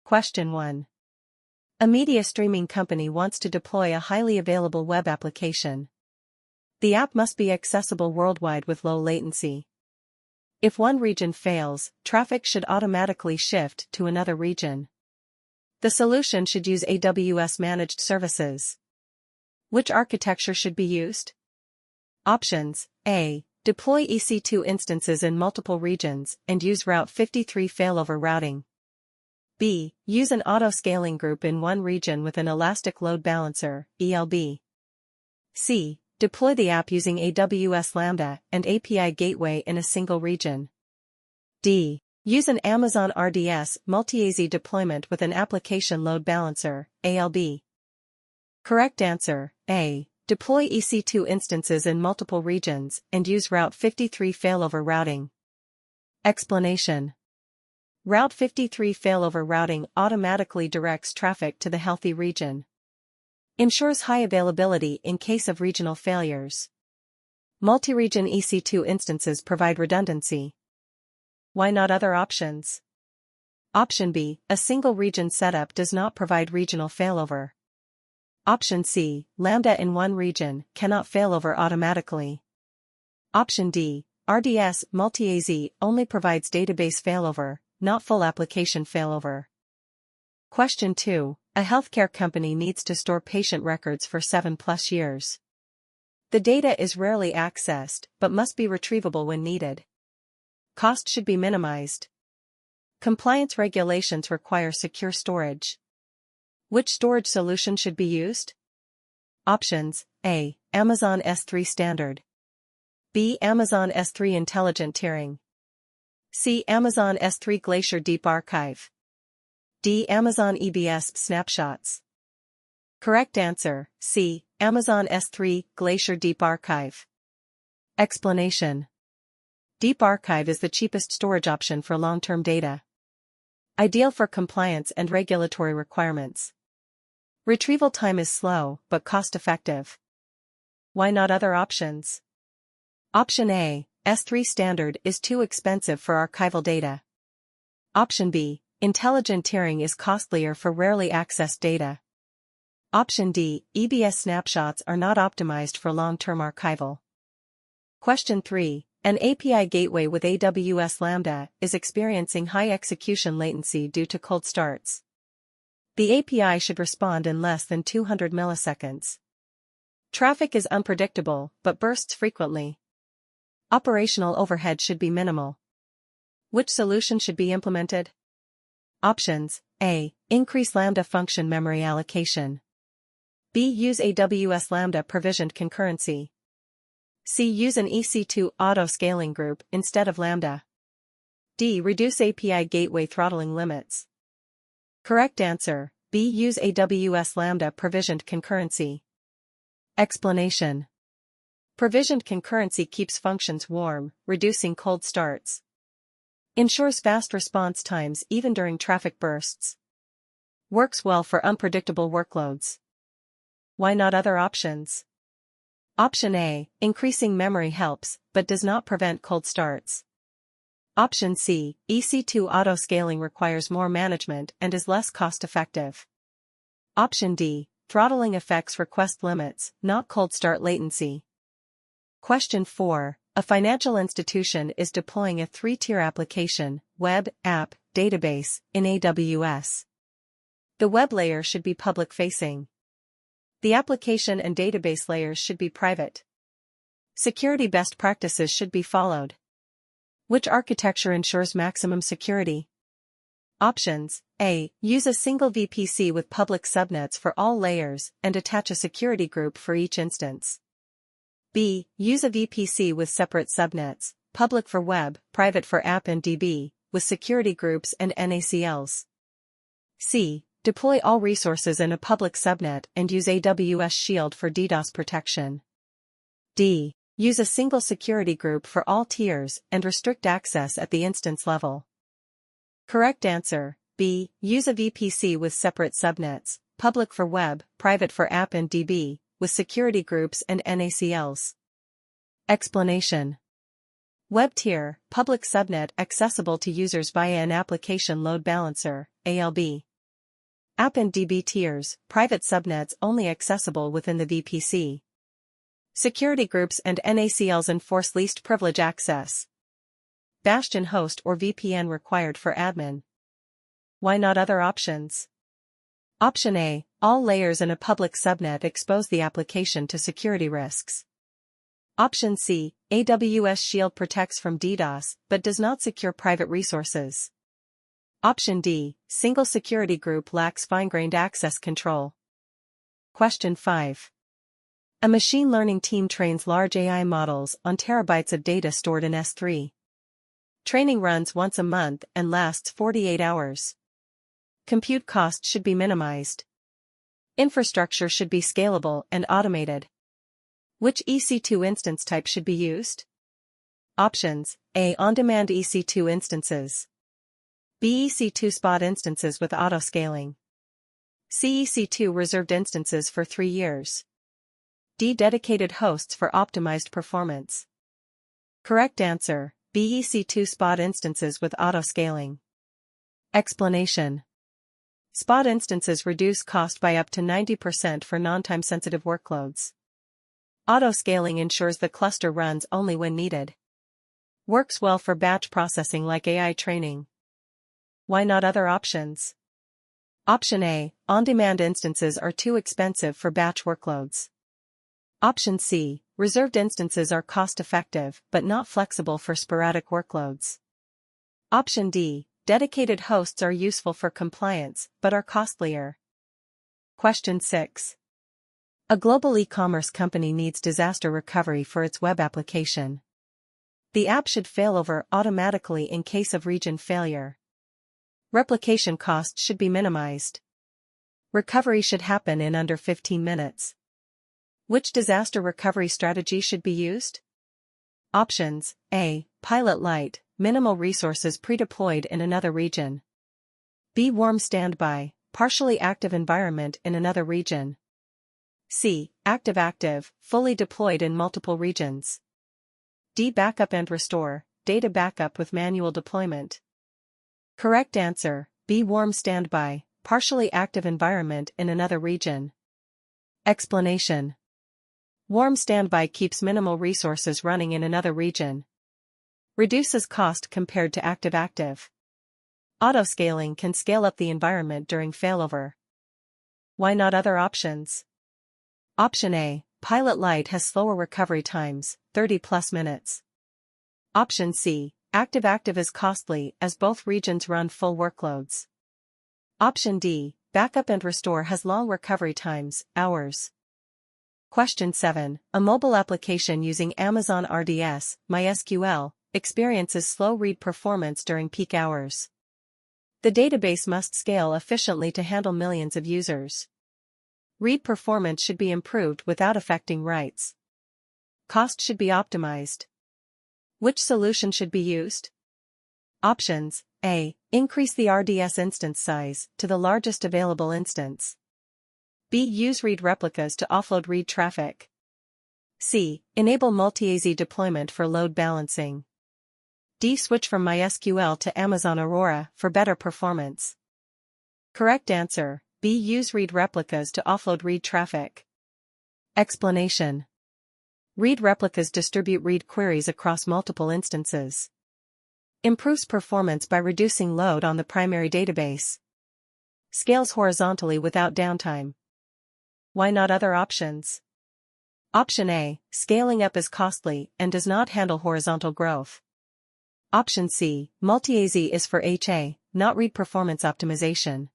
Question 1. A media streaming company wants to deploy a highly available web application. The app must be accessible worldwide with low latency. If one region fails, traffic should automatically shift to another region. The solution should use AWS managed services. Which architecture should be used? Options: A. Deploy EC2 instances in multiple regions and use Route 53 failover routing. B. Use an auto-scaling group in one region with an elastic load balancer, ELB. C. Deploy the app using AWS Lambda and API Gateway in a single region. D. Use an Amazon RDS multi-AZ deployment with an application load balancer, ALB. Correct answer: A. Deploy EC2 instances in multiple regions and use Route 53 failover routing. Explanation: Route 53 failover routing automatically directs traffic to the healthy region. Ensures high availability in case of regional failures. Multi-region EC2 instances provide redundancy. Why not other options? Option B. A single region setup does not provide regional failover. Option C. Lambda in one region cannot failover automatically. Option D. RDS multi-AZ only provides database failover, not full application failover. Question 2. A healthcare company needs to store patient records for 7+ years. The data is rarely accessed, but must be retrievable when needed. Cost should be minimized. Compliance regulations require secure storage. Which storage solution should be used? Options: A. Amazon S3 Standard. B. Amazon S3 Intelligent Tiering. C. Amazon S3 Glacier Deep Archive. D. Amazon EBS Snapshots. Correct answer: C. Amazon S3 Glacier Deep Archive. Explanation: Deep Archive is the cheapest storage option for long-term data. Ideal for compliance and regulatory requirements. Retrieval time is slow, but cost-effective. Why not other options? Option A. S3 Standard is too expensive for archival data. Option B. Intelligent tiering is costlier for rarely accessed data. Option D. EBS snapshots are not optimized for long-term archival. Question 3. An API gateway with AWS Lambda is experiencing high execution latency due to cold starts. The API should respond in less than 200 milliseconds. Traffic is unpredictable but bursts frequently. Operational overhead should be minimal. Which solution should be implemented? Options: A. Increase Lambda function memory allocation. B. Use AWS Lambda provisioned concurrency. C. Use an EC2 auto-scaling group instead of Lambda. D. Reduce API gateway throttling limits. Correct answer: B. Use AWS Lambda provisioned concurrency. Explanation: Provisioned concurrency keeps functions warm, reducing cold starts. Ensures fast response times even during traffic bursts. Works well for unpredictable workloads. Why not other options? Option A. Increasing memory helps, but does not prevent cold starts. Option C. EC2 auto-scaling requires more management and is less cost-effective. Option D. Throttling affects request limits, not cold start latency. Question 4. A financial institution is deploying a 3-tier application, web, app, database, in AWS. The web layer should be public-facing. The application and database layers should be private. Security best practices should be followed. Which architecture ensures maximum security? Options: A. Use a single VPC with public subnets for all layers and attach a security group for each instance. B. Use a VPC with separate subnets, public for web, private for app and DB, with security groups and NACLs. C. Deploy all resources in a public subnet and use AWS Shield for DDoS protection. D. Use a single security group for all tiers and restrict access at the instance level. Correct answer: B. Use a VPC with separate subnets, public for web, private for app and DB, with security groups and NACLs. Explanation: Web tier, public subnet accessible to users via an application load balancer, ALB. App and DB tiers, private subnets only accessible within the VPC. Security groups and NACLs enforce least privilege access. Bastion host or VPN required for admin. Why not other options? Option A, all layers in a public subnet expose the application to security risks. Option C, AWS Shield protects from DDoS, but does not secure private resources. Option D, single security group lacks fine-grained access control. Question 5. A machine learning team trains large AI models on terabytes of data stored in S3. Training runs once a month and lasts 48 hours. Compute cost should be minimized. Infrastructure should be scalable and automated. Which EC2 instance type should be used? Options: A. On-demand EC2 instances. B. EC2 spot instances with auto-scaling. C. EC2 reserved instances for 3 years. D. Dedicated hosts for optimized performance. Correct answer: B. EC2 spot instances with auto-scaling. Explanation. Spot instances reduce cost by up to 90% for non-time-sensitive workloads. Auto-scaling ensures the cluster runs only when needed. Works well for batch processing like AI training. Why not other options? Option A, on-demand instances are too expensive for batch workloads. Option C, reserved instances are cost-effective but not flexible for sporadic workloads. Option D, dedicated hosts are useful for compliance but are costlier. Question 6. A global e-commerce company needs disaster recovery for its web application. The app should failover automatically in case of region failure. Replication costs should be minimized. Recovery should happen in under 15 minutes. Which disaster recovery strategy should be used? Options: A. Pilot light, minimal resources pre-deployed in another region. B. Warm standby, partially active environment in another region. C. Active, fully deployed in multiple regions. D. Backup and restore, data backup with manual deployment. Correct answer: B. Warm standby, partially active environment in another region. Explanation. Warm standby keeps minimal resources running in another region. Reduces cost compared to active. Auto-scaling can scale up the environment during failover. Why not other options? Option A, Pilot Lite has slower recovery times, 30+ minutes. Option C, active is costly as both regions run full workloads. Option D, Backup and restore has long recovery times, hours. Question 7. A mobile application using Amazon RDS, MySQL, experiences slow read performance during peak hours. The database must scale efficiently to handle millions of users. Read performance should be improved without affecting writes. Cost should be optimized. Which solution should be used? Options: A. Increase the RDS instance size to the largest available instance. B. Use read replicas to offload read traffic. C. Enable multi-AZ deployment for load balancing. D. Switch from MySQL to Amazon Aurora for better performance. Correct answer: B. Use read replicas to offload read traffic. Explanation. Read replicas distribute read queries across multiple instances. Improves performance by reducing load on the primary database. Scales horizontally without downtime. Why not other options? Option A, scaling up is costly and does not handle horizontal growth. Option C, multi-AZ is for HA, not read performance optimization.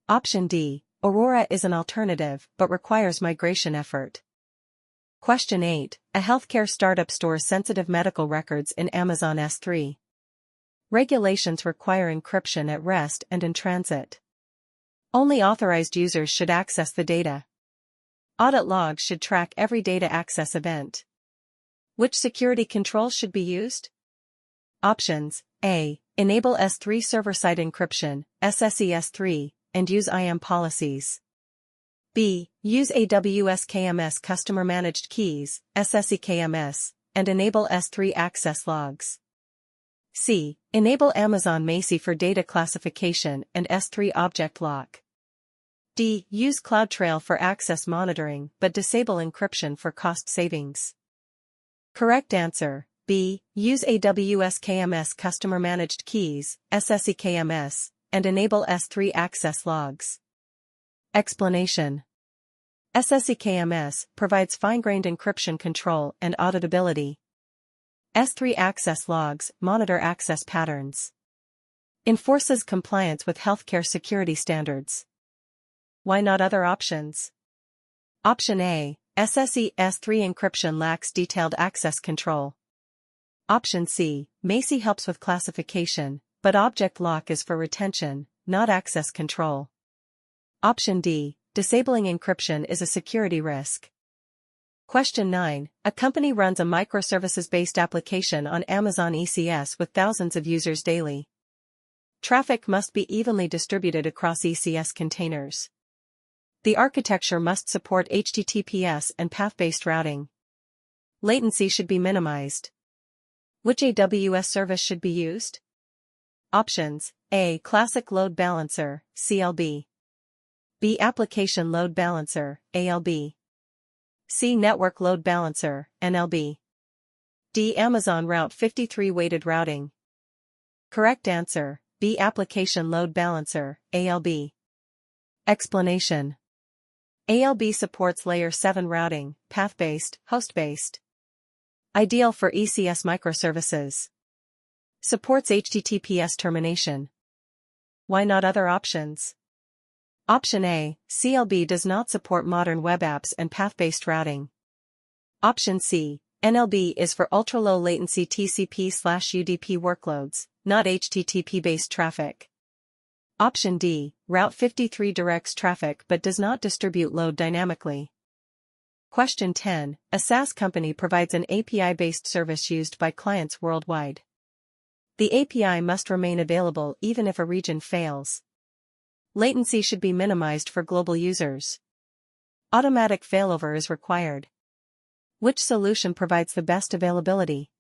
Option D, Aurora is an alternative but requires migration effort. Question 8. A healthcare startup stores sensitive medical records in Amazon S3. Regulations require encryption at rest and in transit. Only authorized users should access the data. Audit logs should track every data access event. Which security controls should be used? Options: A. Enable S3 server-side encryption, SAA C03, and use IAM policies. B. Use AWS KMS Customer Managed Keys, SAA KMS, and enable S3 access logs. C. Enable Amazon Macie for data classification and S3 object lock. D. Use CloudTrail for access monitoring but disable encryption for cost savings. Correct answer, B. Use AWS KMS Customer Managed Keys, SAA KMS, and enable S3 access logs. Explanation. SAA KMS provides fine-grained encryption control and auditability. S3 access logs monitor access patterns. Enforces compliance with healthcare security standards. Why not other options? Option A. SAA S3 encryption lacks detailed access control. Option C. MACI helps with classification, but object lock is for retention, not access control. Option D. Disabling encryption is a security risk. Question 9. A company runs a microservices-based application on Amazon ECS with thousands of users daily. Traffic must be evenly distributed across ECS containers. The architecture must support HTTPS and path-based routing. Latency should be minimized. Which AWS service should be used? Options: A. Classic Load Balancer, CLB. B. Application Load Balancer, ALB. C. Network Load Balancer, NLB. D. Amazon Route 53 Weighted Routing. Correct answer, B. Application Load Balancer, ALB. Explanation. ALB supports Layer 7 routing, path-based, host-based. Ideal for ECS microservices. Supports HTTPS termination. Why not other options? Option A. CLB does not support modern web apps and path-based routing. Option C. NLB is for ultra-low latency TCP/UDP workloads, not HTTP-based traffic. Option D. Route 53 directs traffic but does not distribute load dynamically. Question 10. A SaaS company provides an API-based service used by clients worldwide. The API must remain available even if a region fails. Latency should be minimized for global users. Automatic failover is required. Which solution provides the best availability?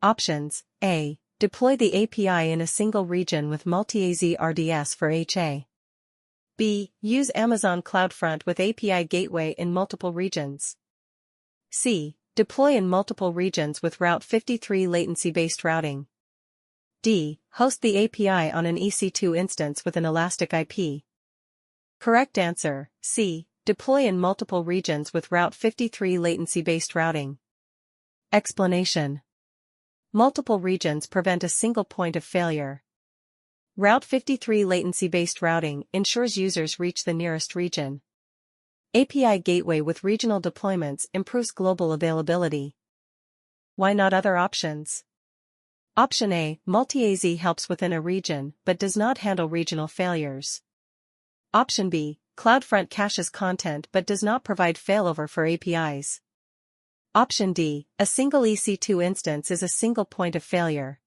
Options: A. Deploy the API in a single region with multi-AZ RDS for HA. B. Use Amazon CloudFront with API Gateway in multiple regions. C. Deploy in multiple regions with Route 53 latency-based routing. D. Host the API on an EC2 instance with an elastic IP. Correct answer, C. Deploy in multiple regions with Route 53 latency-based routing. Explanation. Multiple regions prevent a single point of failure. Route 53 latency-based routing ensures users reach the nearest region. API Gateway with regional deployments improves global availability. Why not other options? Option A. Multi-AZ helps within a region but does not handle regional failures. Option B. CloudFront caches content but does not provide failover for APIs. Option D. A single EC2 instance is a single point of failure.